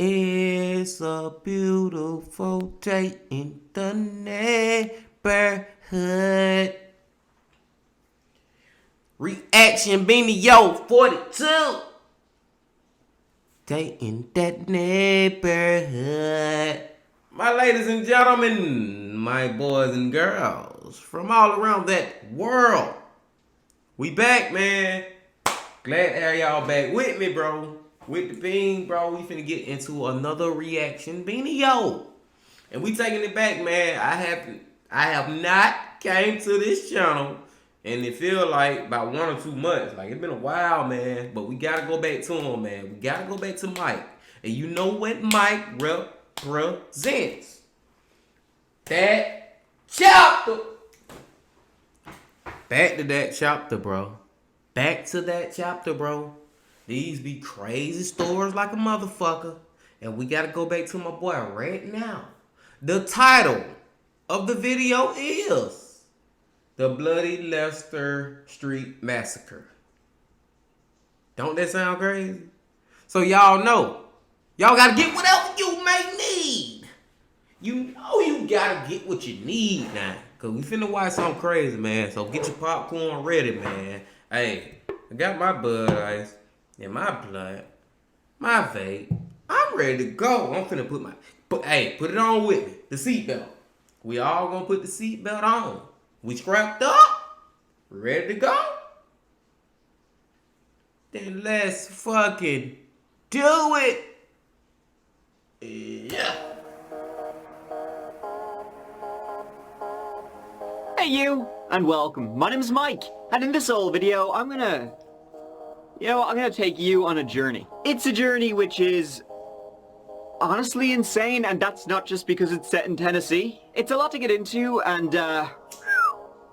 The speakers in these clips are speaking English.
It's a beautiful day in the neighborhood. Reaction Beanie Yo 42. Day in that neighborhood. My ladies and gentlemen, my boys and girls from all around that world. We back, man. Glad to have y'all back with me, bro. With the bean, bro. We finna get into another reaction Beanie Yo. And we taking it back, man. I have not came to this channel and it feel like about 1 or 2 months. Like it's been a while, man. But we gotta go back to him, man. We gotta go back to Mike. And you know what Mike represents. That chapter. Back to that chapter, bro. Back to that chapter, bro. These be crazy stories like a motherfucker. And we gotta go back to my boy right now. The title of the video is The Bloody Leicester Street Massacre. Don't that sound crazy? So y'all know. Y'all gotta get whatever you may need. You know you gotta get what you need now. Cause we finna watch something crazy, man. So get your popcorn ready, man. Hey, I got my Bud Ice and my blunt, my vape. I'm ready to go. I'm finna put put it on with me. The seatbelt. We all gonna put the seatbelt on. We strapped up. Ready to go. Then let's fucking do it. Yeah. Hey you, and welcome. My name's Mike, and in this old video, I'm gonna take you on a journey. It's a journey which is honestly insane, and that's not just because it's set in Tennessee. It's a lot to get into, and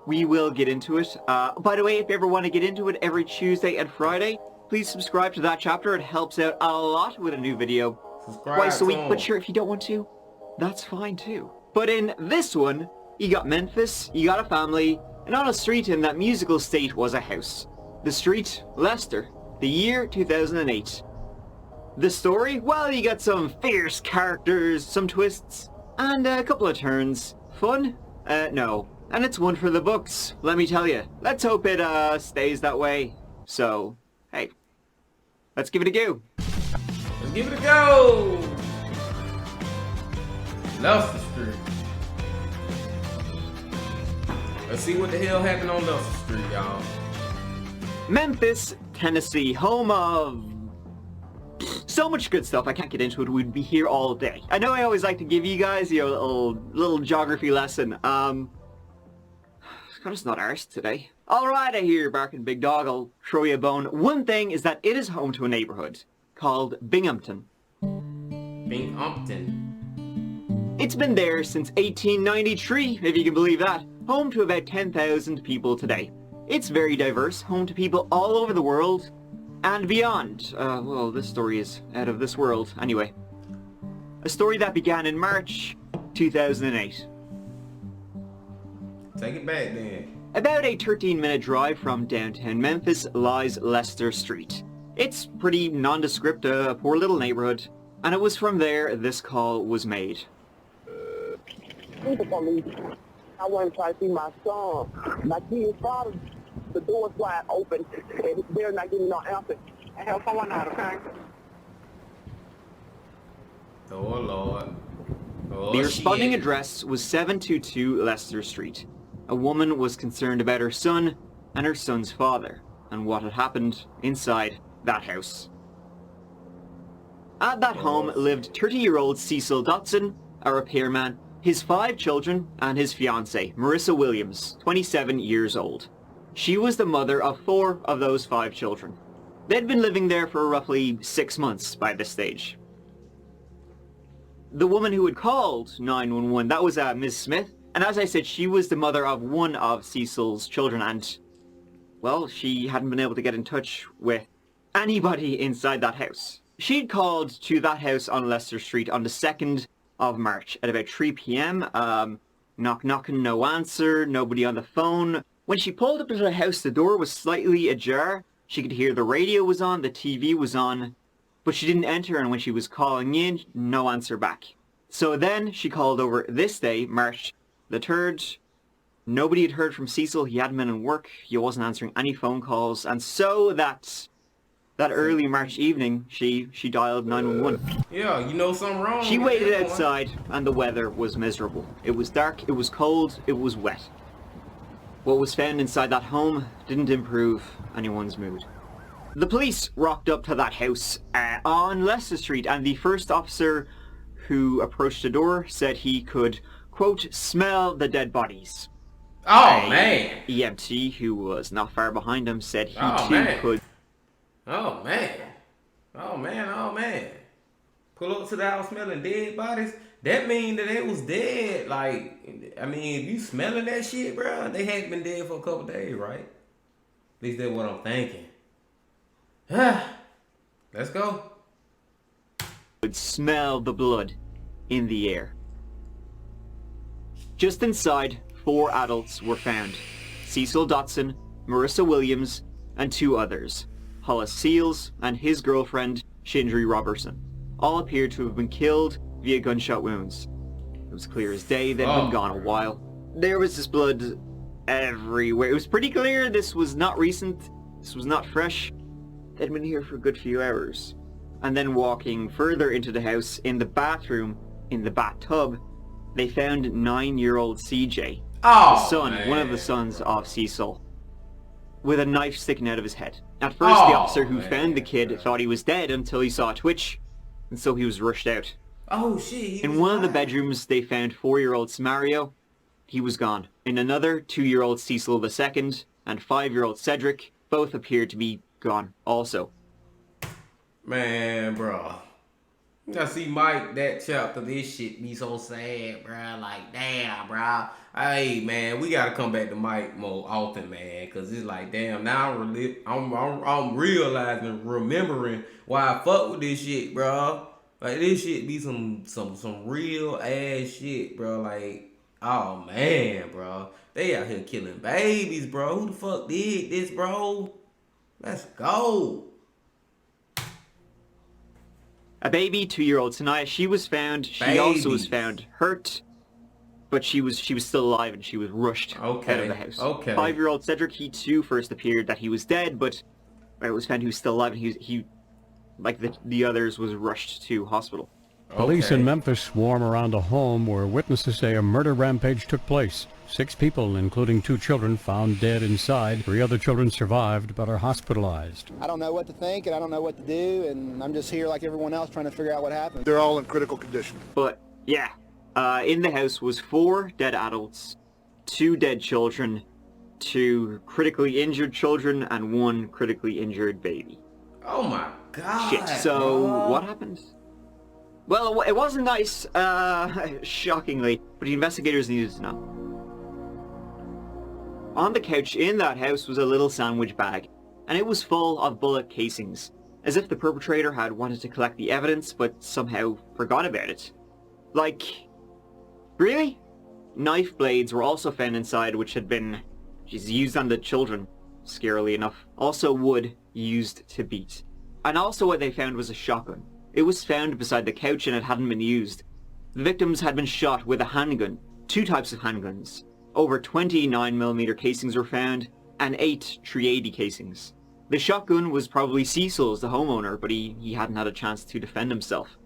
we will get into it. By the way, if you ever want to get into it every Tuesday and Friday, please subscribe to that chapter. It helps out a lot with a new video twice a week. But sure, if you don't want to, that's fine too. But in this one, you got Memphis, you got a family, and on a street in that musical state was a house. The street, Leicester, the year 2008. The story? Well, you got some fierce characters, some twists, and a couple of turns. Fun? No. And it's one for the books, let me tell you. Let's hope it, stays that way. So, hey, let's give it a go. Let's give it a go! Leicester Street. Let's see what the hell happened on Leicester Street, y'all. Memphis, Tennessee, home of so much good stuff. I can't get into it. We'd be here all day. I know I always like to give you guys, a little geography lesson. I'm just not arsed today. Alright, I hear you barking, big dog. I'll throw you a bone. One thing is that it is home to a neighborhood called Binghamton. Binghamton. It's been there since 1893, if you can believe that. Home to about 10,000 people today. It's very diverse, home to people all over the world and beyond. Well, this story is out of this world. Anyway, a story that began in March 2008. Take it back then. About a 13-minute drive from downtown Memphis lies Leicester Street. It's pretty nondescript, a poor little neighborhood, and it was from there this call was made. I want to try to see my son. My kid's father, the door's wide open, and they're not getting no answer. I have someone out, okay? Oh, Lord. Oh, the responding shit. address was 722 Leicester Street. A woman was concerned about her son and her son's father, and what had happened inside that house. At that home lived 30-year-old Cecil Dotson, a repairman, his 5 children, and his fiancée, Marissa Williams, 27 years old. She was the mother of 4 of those 5 children. They'd been living there for roughly 6 months by this stage. The woman who had called 911, that was Ms. Smith. And as I said, she was the mother of one of Cecil's children, and, well, she hadn't been able to get in touch with anybody inside that house. She'd called to that house on Leicester Street on the 2nd of March at about 3 p.m. Knocking, no answer, nobody on the phone. When she pulled up to the house, the door was slightly ajar. She could hear the radio was on, the TV was on, but she didn't enter, and when she was calling in, no answer back. So then she called over this day, March the 3rd. Nobody had heard from Cecil. He hadn't been in work. He wasn't answering any phone calls. And so that early March evening, she dialed 911. Yeah, you know something wrong. She waited outside, and the weather was miserable. It was dark, it was cold, it was wet. What was found inside that home didn't improve anyone's mood. The police rocked up to that house on Leicester Street, and the first officer who approached the door said he could, quote, smell the dead bodies. Oh, man. EMT, who was not far behind him, said he could... Oh, man. Oh, man. Oh, man. Pull up to the house smelling dead bodies. That mean that they was dead. Like, I mean, if you smelling that shit, bro, they hadn't been dead for a couple days, right? At least that's what I'm thinking. Let's go. Could smell the blood in the air. Just inside, 4 adults were found. Cecil Dotson, Marissa Williams, and 2 others. Hollis Seals and his girlfriend, Shindri Robertson. All appeared to have been killed via gunshot wounds. It was clear as day they'd been gone a while. There was this blood everywhere. It was pretty clear this was not recent. This was not fresh. They'd been here for a good few hours. And then walking further into the house, in the bathroom, in the bathtub, they found 9-year-old CJ, the son, one of the sons of Cecil, with a knife sticking out of his head. At first, the officer who found the kid thought he was dead until he saw a twitch, and so he was rushed out. Oh, shit. In one of the bedrooms, they found 4-year-old Samario. He was gone. In another, 2-year-old Cecil II and 5-year-old Cedric both appeared to be gone also. Man, bro. I see Mike, that chapter, this shit be so sad, bro. Like, damn, bro. Hey, man, we gotta come back to Mike more often, man. Cause it's like, damn, now I'm realizing, remembering why I fuck with this shit, bro. Like, this shit be some real ass shit, bro. Like, oh, man, bro. They out here killing babies, bro. Who the fuck did this, bro? Let's go. A baby, 2-year-old Sanaya, she was found. She also was found hurt, but she was still alive and she was rushed out of the house. 5-year-old Cedric, he too first appeared that he was dead, but it was found he was still alive, and he like the others, was rushed to hospital. Police in Memphis swarm around a home where witnesses say a murder rampage took place. 6 people, including 2 children, found dead inside. 3 other children survived but are hospitalized. I don't know what to think and I don't know what to do, and I'm just here like everyone else trying to figure out what happened. They're all in critical condition. But yeah, in the house was 4 dead adults, 2 dead children, 2 critically injured children, and 1 critically injured baby. Oh my god. Shit, so what happened? Well, it wasn't nice, shockingly, but the investigators needed to know. On the couch in that house was a little sandwich bag, and it was full of bullet casings, as if the perpetrator had wanted to collect the evidence, but somehow forgot about it. Like, really? Knife blades were also found inside, which had been used on the children, scarily enough. Also wood used to beat. And also what they found was a shotgun. It was found beside the couch and it hadn't been used. The victims had been shot with a handgun, 2 types of handguns. Over 20 9mm casings were found, and 8 .380 casings. The shotgun was probably Cecil's, the homeowner, but he hadn't had a chance to defend himself.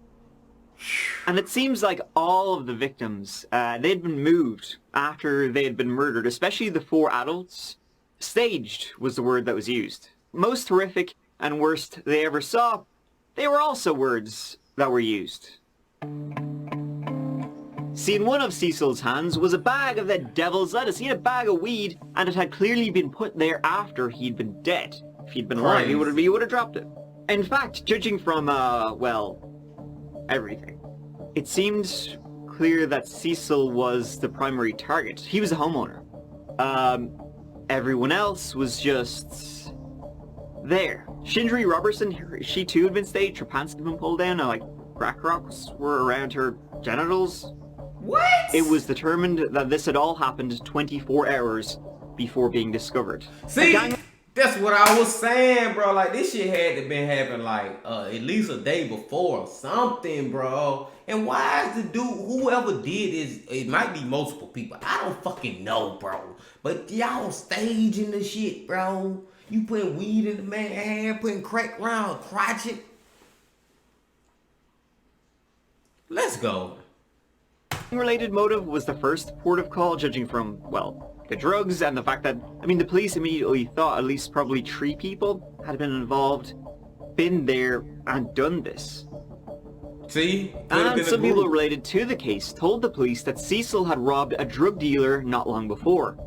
And it seems like all of the victims, they'd been moved after they had been murdered, especially the 4 adults. Staged was the word that was used. Most horrific and worst they ever saw, they were also words that were used. See, in one of Cecil's hands was a bag of that devil's lettuce. He had a bag of weed, and it had clearly been put there after he'd been dead. If he'd been alive, he would have dropped it. In fact, judging from, well, everything, it seemed clear that Cecil was the primary target. He was a homeowner. Everyone else was just there. Shindri Robertson, she too had been staged, her pants had been pulled down, and like crack rocks were around her genitals. What? It was determined that this had all happened 24 hours before being discovered. See, that's what I was saying, bro. Like, this shit had to been happening, like, at least a day before or something, bro. And why is the dude, whoever did this, it might be multiple people. I don't fucking know, bro. But y'all staging the shit, bro. You putting weed in the man's hand, putting crack around, crotching. Let's go. Related motive was the first port of call, judging from, well, the drugs and the fact that, I mean, the police immediately thought at least probably 3 people had been involved, been there, and done this. See? And some people related to the case told the police that Cecil had robbed a drug dealer not long before.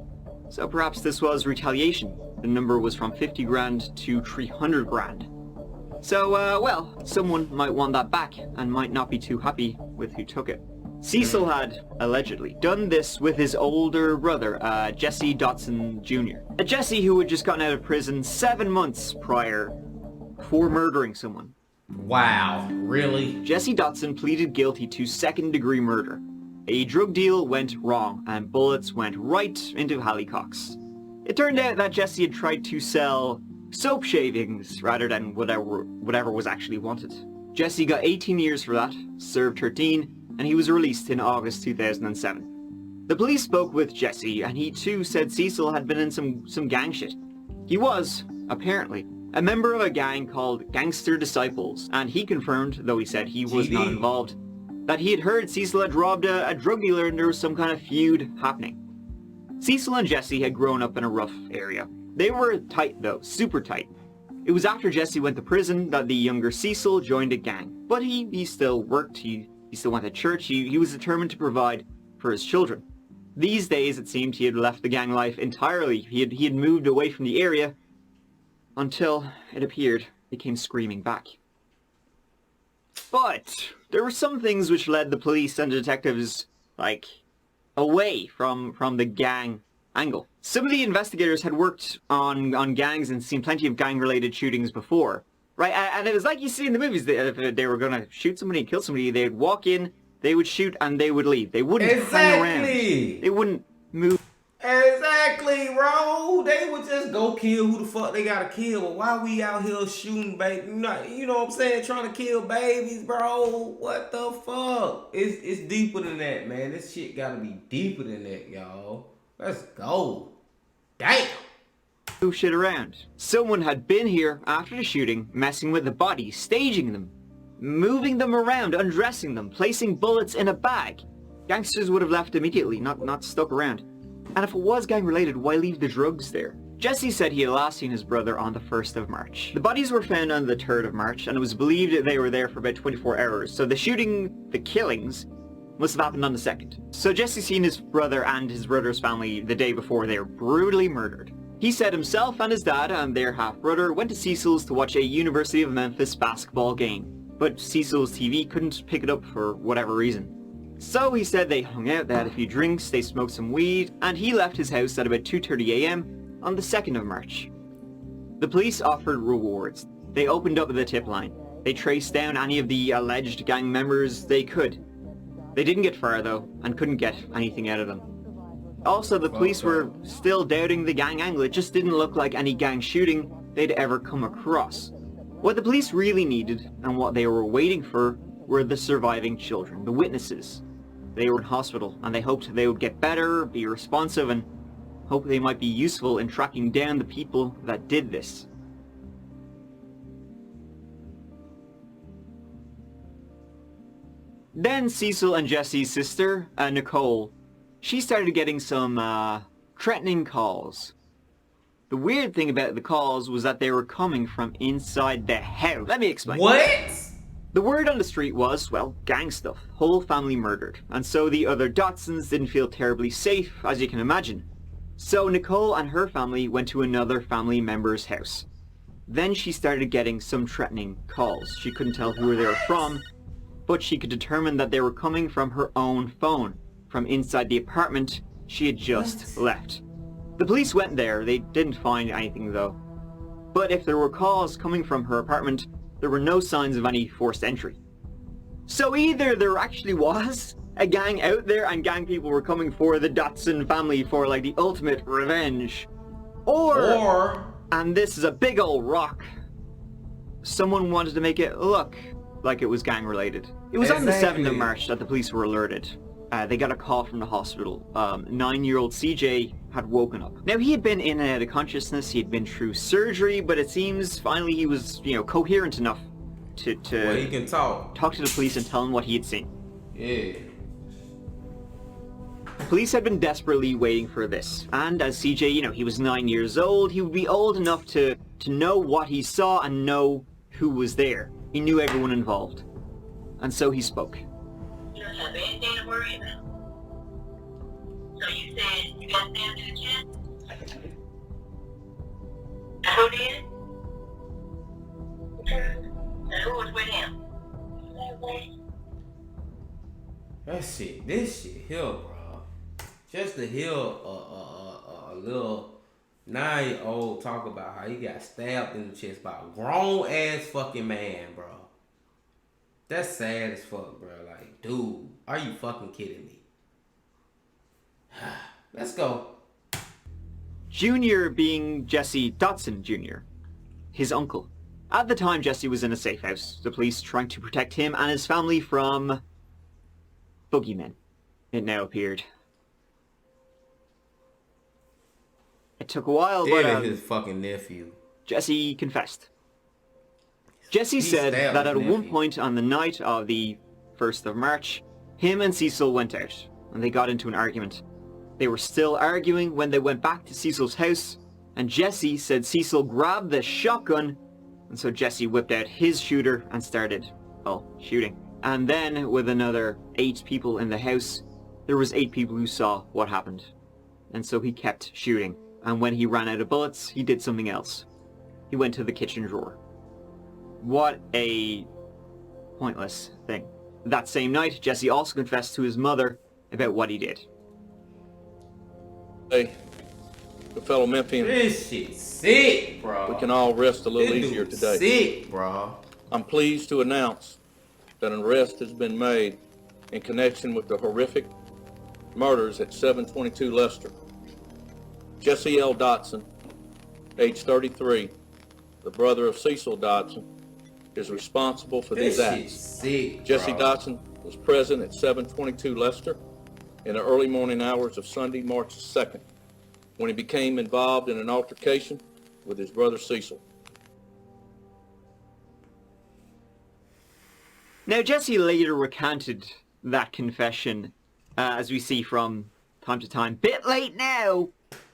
So perhaps this was retaliation. The number was from 50 grand to 300 grand. So, well, someone might want that back and might not be too happy with who took it. Cecil had, allegedly, done this with his older brother, Jesse Dotson Jr. Jesse, who had just gotten out of prison 7 months prior for murdering someone. Wow, really? Jesse Dotson pleaded guilty to second-degree murder. A drug deal went wrong, and bullets went right into Hallycox. It turned out that Jesse had tried to sell soap shavings rather than whatever was actually wanted. Jesse got 18 years for that, served 13, and he was released in August 2007. The police spoke with Jesse, and he too said Cecil had been in some gang shit. He was, apparently, a member of a gang called Gangster Disciples, and he confirmed, though he said he was not involved, that he had heard Cecil had robbed a drug dealer and there was some kind of feud happening. Cecil and Jesse had grown up in a rough area. They were tight though, super tight. It was after Jesse went to prison that the younger Cecil joined a gang, but he still worked, he still went to church, he was determined to provide for his children. These days it seemed he had left the gang life entirely. He had moved away from the area until, it appeared, he came screaming back. But there were some things which led the police and the detectives, like, away from the gang angle. Some of the investigators had worked on gangs and seen plenty of gang-related shootings before, right? And it was like you see in the movies, if they were going to shoot somebody and kill somebody, they would walk in, they would shoot, and they would leave. They wouldn't hang around. They wouldn't move. Exactly, bro. They would just go kill who the fuck they gotta kill. But why we out here shooting baby? You know what I'm saying? Trying to kill babies, bro. What the fuck? It's deeper than that, man. This shit gotta be deeper than that, y'all. Let's go. Damn. Move shit around. Someone had been here after the shooting, messing with the bodies, staging them, moving them around, undressing them, placing bullets in a bag. Gangsters would have left immediately, not stuck around. And if it was gang-related, why leave the drugs there? Jesse said he had last seen his brother on the 1st of March. The bodies were found on the 3rd of March, and it was believed that they were there for about 24 hours, so the killings, must have happened on the 2nd. So Jesse seen his brother and his brother's family the day before they were brutally murdered. He said himself and his dad and their half-brother went to Cecil's to watch a University of Memphis basketball game, but Cecil's TV couldn't pick it up for whatever reason. So he said they hung out, they had a few drinks, they smoked some weed, and he left his house at about 2:30 AM on the 2nd of March. The police offered rewards. They opened up the tip line. They traced down any of the alleged gang members they could. They didn't get far though, and couldn't get anything out of them. Also, the police were still doubting the gang angle. It just didn't look like any gang shooting they'd ever come across. What the police really needed, and what they were waiting for, were the surviving children, the witnesses. They were in hospital, and they hoped they would get better, be responsive, and hope they might be useful in tracking down the people that did this. Then Cecil and Jesse's sister, Nicole, she started getting some, threatening calls. The weird thing about the calls was that they were coming from inside the house. Let me explain. What? The word on the street was, well, gang stuff. Whole family murdered. And so the other Dotsons didn't feel terribly safe, as you can imagine. So Nicole and her family went to another family member's house. Then she started getting some threatening calls. She couldn't tell who they were from, but she could determine that they were coming from her own phone, from inside the apartment she had just left. The police went there. They didn't find anything though. But if there were calls coming from her apartment, there were no signs of any forced entry. So either there actually was a gang out there and gang people were coming for the Dotson family for like the ultimate revenge, or and this is a big old rock, someone wanted to make it look like it was gang related. It was on the 7th of March that the police were alerted. They got a call from the hospital. 9-year-old CJ had woken up. Now he had been in and out of consciousness, he had been through surgery, but it seems finally he was, coherent enough to well, he can talk to the police and tell them what he had seen. Yeah. Police had been desperately waiting for this, and as CJ, he was 9 years old, he would be old enough to know what he saw and know who was there. He knew everyone involved. And so he spoke. You don't have anything to worry about. So you said you got stabbed in the chest? And who did? And who was with him? This shit here, bro. Just to hear a little 9-year-old talk about how he got stabbed in the chest by a grown ass fucking man, bro. That's sad as fuck, bro. Like, dude, are you fucking kidding me? Let's go. Junior being Jesse Dotson Jr., his uncle. At the time, Jesse was in a safe house, the police trying to protect him and his family from boogeymen. It now appeared. It took a while, but his fucking nephew. Jesse confessed. Jesse said that at one point on the night of the 1st of March, him and Cecil went out, and they got into an argument. They were still arguing when they went back to Cecil's house, and Jesse said Cecil grabbed the shotgun, and so Jesse whipped out his shooter and started, shooting. And then, with another 8 people in the house, there was 8 people who saw what happened. And so he kept shooting. And when he ran out of bullets, he did something else. He went to the kitchen drawer. What a pointless thing. That same night, Jesse also confessed to his mother about what he did. Hey, the fellow Memphian. This shit's sick, bro. We can all rest a little easier today. Sick, bro. I'm pleased to announce that an arrest has been made in connection with the horrific murders at 722 Lester. Jesse L. Dotson, age 33, the brother of Cecil Dotson, is responsible for these acts. Sick, Jesse Dotson was present at 722 Lester in the early morning hours of Sunday, March 2nd, when he became involved in an altercation with his brother Cecil. Now, Jesse later recanted that confession, as we see from time to time. Bit late now.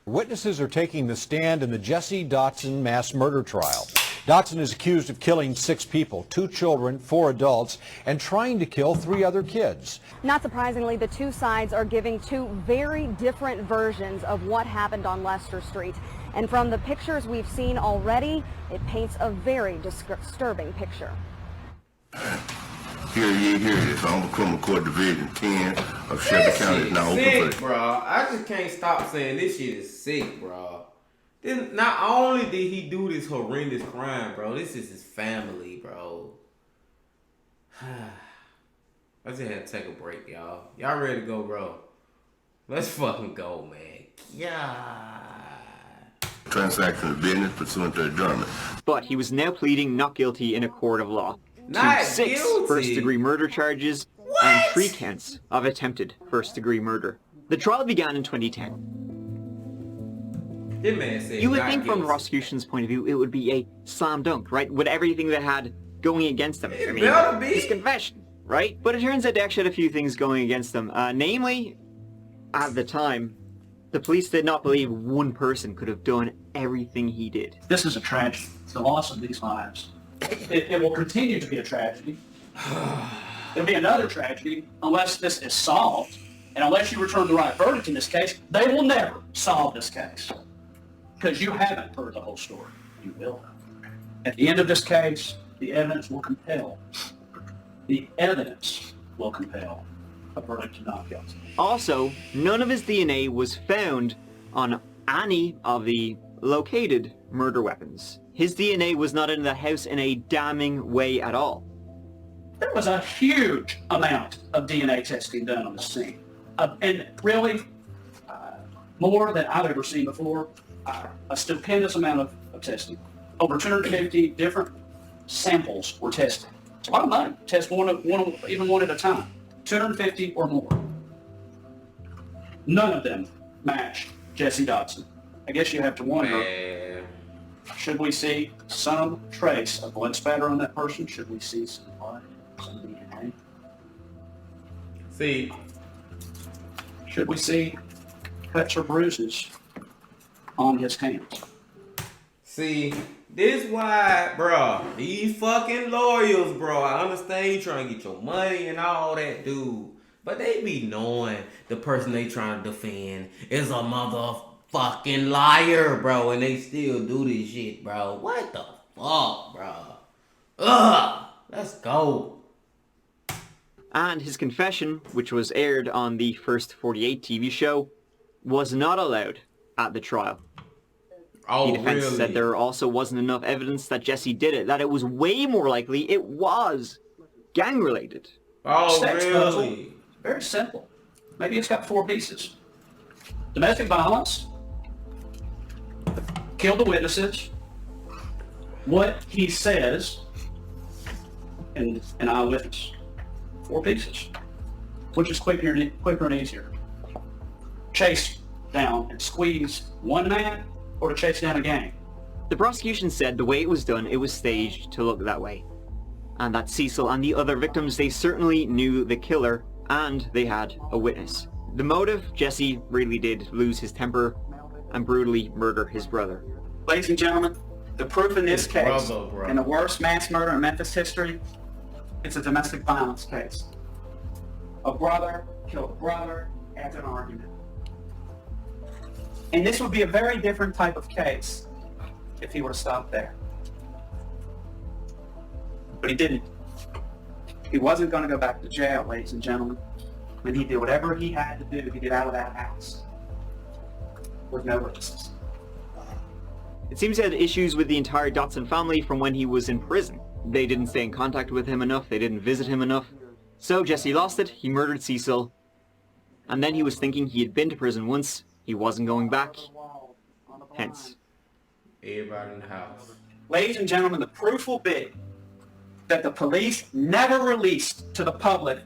Witnesses are taking the stand in the Jesse Dotson mass murder trial. Dotson is accused of killing 6 people, 2 children, 4 adults, and trying to kill 3 other kids. Not surprisingly, the two sides are giving 2 very different versions of what happened on Leicester Street. And from the pictures we've seen already, it paints a very disturbing picture. Here it is. On the Criminal Court Division 10 of Shelby County is now open for... bro. I just can't stop saying this shit is sick, bro. Then not only did he do this horrendous crime, bro, this is his family, bro. I just had to take a break, y'all. Y'all ready to go, bro? Let's fucking go, man. Yeah. Transaction of business pursuant to adjournment. But he was now pleading not guilty in a court of law. Not to 6 guilty. first-degree murder charges and 3 counts of attempted first-degree murder. The trial began in 2010. This man said You would not think from the guilty. prosecution's point of view it would be a slam dunk, right? With everything they had going against them. It better be. His confession, right? But it turns out they actually had a few things going against them. Namely, at the time, the police did not believe one person could have done everything he did. This is a tragedy. It's the loss of these lives. It will continue to be a tragedy. It'll be another tragedy unless this is solved. And unless you return the right verdict in this case, they will never solve this case. Because you haven't heard the whole story. You will. At the end of this case, the evidence will compel the evidence will compel a verdict of not guilty. Also, none of his DNA was found on any of the located murder weapons. His DNA was not in the house in a damning way at all. There was a huge amount of DNA testing done on the scene. And really, more than I've ever seen before, a stupendous amount of testing. Over 250 different samples were tested. It's a lot of money. Test even one at a time. 250 or more. None of them match Jesse Dotson. I guess you have to wonder, should we see some trace of blood spatter on that person? Should we see some blood, some DNA? See, should we see cuts or bruises on his hands? See, this why, bro, these fucking lawyers, bro, I understand you trying to get your money and all that, dude. But they be knowing the person they trying to defend is a motherfucking liar, bro. And they still do this shit, bro. What the fuck, bro? Ugh, let's go. And his confession, which was aired on the First 48 TV show, was not allowed at the trial. Oh, the defense really? said there also wasn't enough evidence that Jesse did it, that it was way more likely it was gang-related. Oh, Sex really? puzzle. Very simple. Maybe it's got 4 pieces. Domestic violence, kill the witnesses, what he says, and an eyewitness. 4 pieces. Which is quicker and easier. Chase down and squeeze one man, or to chase down a gang. The prosecution said the way it was done, it was staged to look that way. And that Cecil and the other victims, they certainly knew the killer, and they had a witness. The motive, Jesse really did lose his temper and brutally murder his brother. Ladies and gentlemen, the proof in this case, brother. in the worst mass murder in Memphis history, it's a domestic violence case. A brother killed a brother after an argument. And this would be a very different type of case if he were to stop there. But he didn't. He wasn't going to go back to jail, ladies and gentlemen. And he did whatever he had to do to get out of that house with no witnesses. It seems he had issues with the entire Dotson family from when he was in prison. They didn't stay in contact with him enough, they didn't visit him enough. So Jesse lost it, he murdered Cecil, and then he was thinking he had been to prison once, he wasn't going back. Hence. Everybody in the house. Ladies and gentlemen, the proof will be that the police never released to the public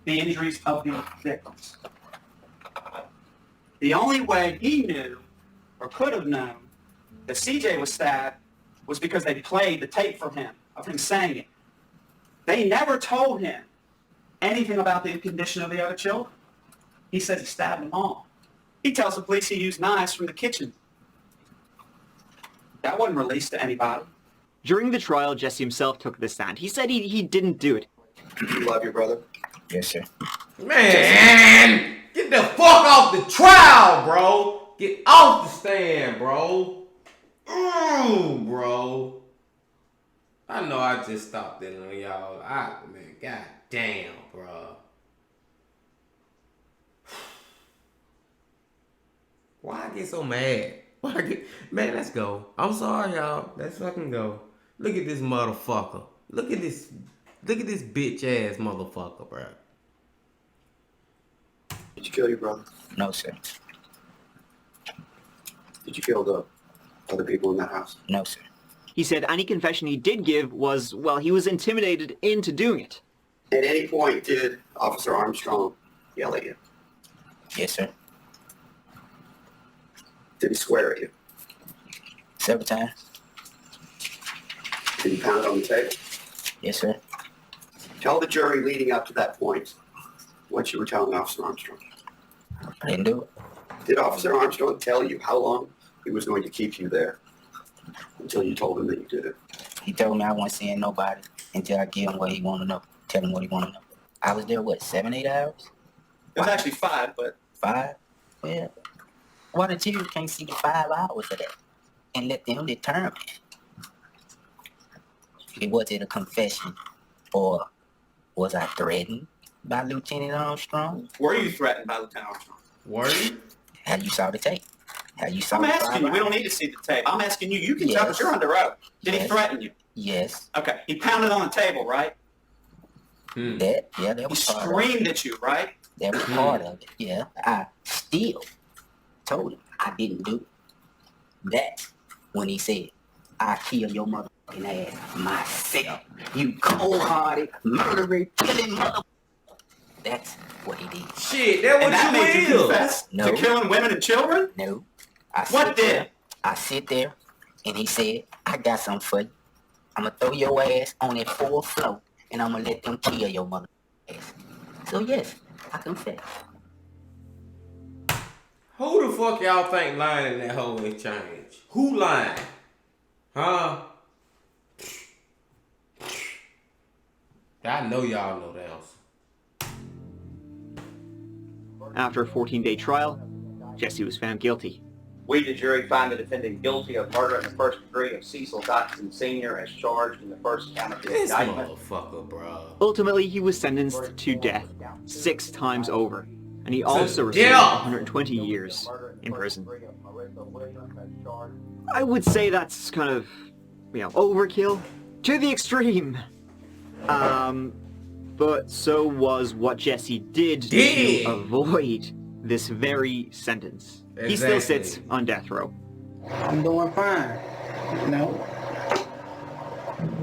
the injuries of the victims. The only way he knew, or could have known, that CJ was stabbed was because they played the tape for him, of him saying it. They never told him anything about the condition of the other children. He says he stabbed them all. He tells the police he used knives from the kitchen. That wasn't released to anybody. During the trial, Jesse himself took the stand. He said he didn't do it. You love your brother? Yes, sir. Man, get the fuck off the trial, bro. Get off the stand, bro. Ooh, bro. I know I just stopped it on y'all. Man, god damn, bro. Why I get so mad? Man, let's go. I'm sorry, y'all. Let's fucking go. Look at this motherfucker. Look at this bitch ass motherfucker, bro. Did you kill your brother? No, sir. Did you kill the other people in that house? No, sir. He said any confession he did give was, well, he was intimidated into doing it. At any point, did Officer Armstrong yell at you? Yes, sir. Did he swear at you? Several times. Did he pound on the table? Yes, sir. Tell the jury leading up to that point what you were telling Officer Armstrong. I didn't do it. Did Officer Armstrong tell you how long he was going to keep you there until you told him that you did it? He told me I wasn't seeing nobody until I give him what he wanted to know. Tell him what he wanted to know. I was there, what, 7, 8 hours? It was actually 5, but... 5? Well, why the jury can't see the 5 hours of that and let them determine? Was it a confession or Was I threatened by Lieutenant Armstrong? Were you threatened by Lieutenant Armstrong? Were you? Have you saw the tape? Have you saw I'm the asking you. We trial? don't need to see the tape. I'm asking you. You can Yes. tell us you're under oath. Did he Yes. threaten you? Yes. Okay. He pounded on the table, right? That He was part of screamed it. at you, right? That was part of it. Yeah. I still told him I didn't do it. That's when he said, I kill your motherfucking ass myself. You cold-hearted, murdering, killing mother. That's what he did. Shit, that And what that made you you will. confess No. to killing women and children? No. What did? I sit there, and he said, I got something for you. I'm going to throw your ass on that 4th floor, and I'm going to let them kill your mother ass. So yes, I confess. Who the fuck y'all think lying in that whole exchange? Who lying? Huh? I know y'all know the answer. After a 14-day trial, Jesse was found guilty. We, the jury, find the defendant guilty of murder in the first degree of Cecil Dotson Sr. as charged in the first count of his This indictment. motherfucker, bro. Ultimately, he was sentenced to death 6 times over, and he also received Yeah. 120 years in prison. I would say that's kind of, overkill to the extreme. But so was what Jesse did to avoid this very sentence. He still sits on death row. I'm doing fine.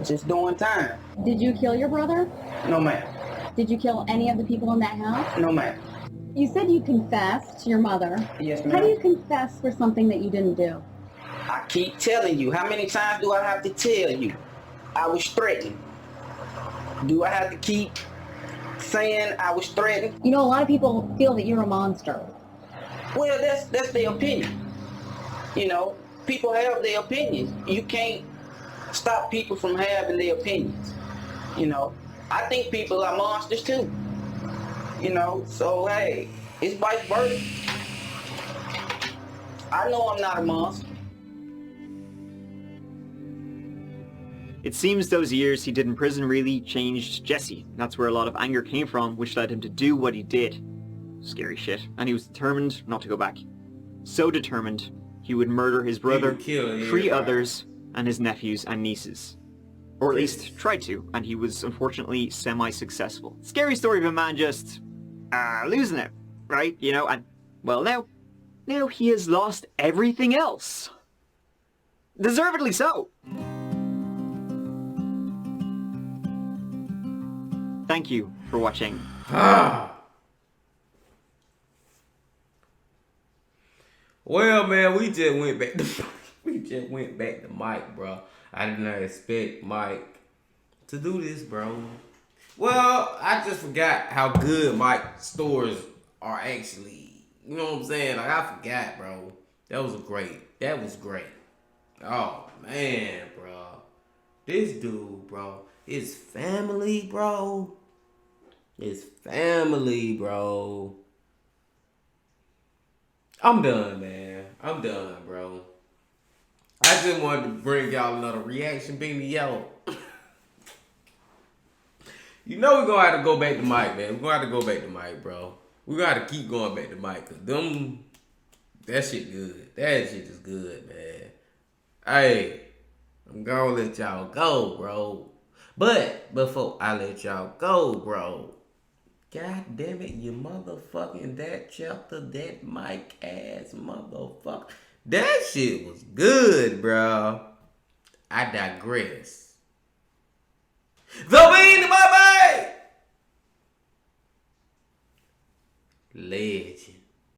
Just doing time. Did you kill your brother? No, ma'am. Did you kill any of the people in that house? No, ma'am. You said you confessed to your mother. Yes, How do you ma'am. confess for something that you didn't do? I keep telling you. How many times do I have to tell you? I was threatened. Do I have to keep saying I was threatened? You know, a lot of people feel that you're a monster. Well, that's their opinion. People have their opinions. You can't stop people from having their opinions. I think people are monsters too. So hey, it's vice versa. I know I'm not a monster. It seems those years he did in prison really changed Jesse. That's where a lot of anger came from, which led him to do what he did. Scary shit. And he was determined not to go back. So determined, he would murder his brother, kill 3 others, and his nephews and nieces. Or at least tried to, and he was unfortunately semi-successful. Scary story of a man just losing it, right? And well, now he has lost everything else. Deservedly so. Thank you for watching. Well, man, we just went back to Mike, bro. I did not expect Mike to do this, bro. Well, I just forgot how good Mike's stories are actually. You know what I'm saying? Like, I forgot, bro. That was great. Oh, man, bro. This dude, bro. His family, bro. I'm done, man. I'm done, bro. I just wanted to bring y'all another reaction, Beanie Yellow. You know we're gonna have to go back to Mike, man. We're gonna have to go back to Mike, bro. We're gonna have to keep going back to Mike, cause that shit good. That shit is good, man. Hey, I'm gonna let y'all go, bro. But before I let y'all go, bro, God damn it, you motherfucking that chapter, that Mike ass motherfucker. That shit was good, bro. I digress. The Beanie, bye-bye!